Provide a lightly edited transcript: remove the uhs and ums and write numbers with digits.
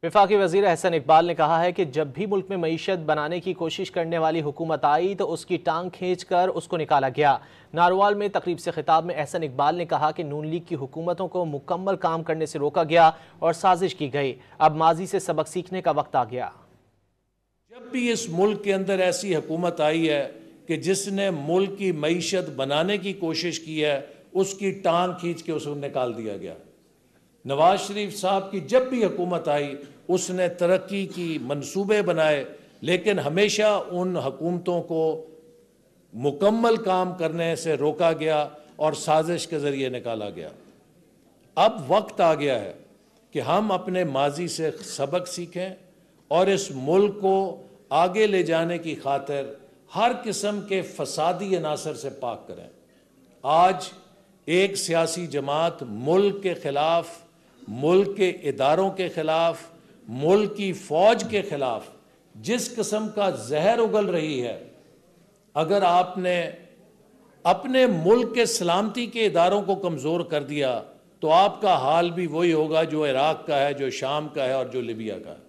वफाकी वजीर अहसन इकबाल ने कहा है कि जब भी मुल्क में मईशत बनाने की कोशिश करने वाली हुकूमत आई तो उसकी टांग खींचकर उसको निकाला गया। नारवाल में तकरीब से खिताब में अहसन इकबाल ने कहा कि नून लीग की हुकूमतों को मुकम्मल काम करने से रोका गया और साजिश की गई। अब माजी से सबक सीखने का वक्त आ गया। जब भी इस मुल्क के अंदर ऐसी हुकूमत आई है कि जिसने मुल्क की मईशत बनाने की कोशिश की है, उसकी टांग खींच के उसको निकाल दिया गया। नवाज शरीफ साहब की जब भी हुकूमत आई उसने तरक्की की मंसूबे बनाए, लेकिन हमेशा उन हुकूमतों को मुकम्मल काम करने से रोका गया और साजिश के ज़रिए निकाला गया। अब वक्त आ गया है कि हम अपने माजी से सबक सीखें और इस मुल्क को आगे ले जाने की खातिर हर किस्म के फसादी अनासर से पाक करें। आज एक सियासी जमात मुल्क के खिलाफ, मुल्क के इदारों के खिलाफ, मुल्क की फौज के खिलाफ जिस किस्म का जहर उगल रही है, अगर आपने अपने मुल्क के सलामती के इदारों को कमज़ोर कर दिया तो आपका हाल भी वही होगा जो इराक का है, जो शाम का है और जो लीबिया का है।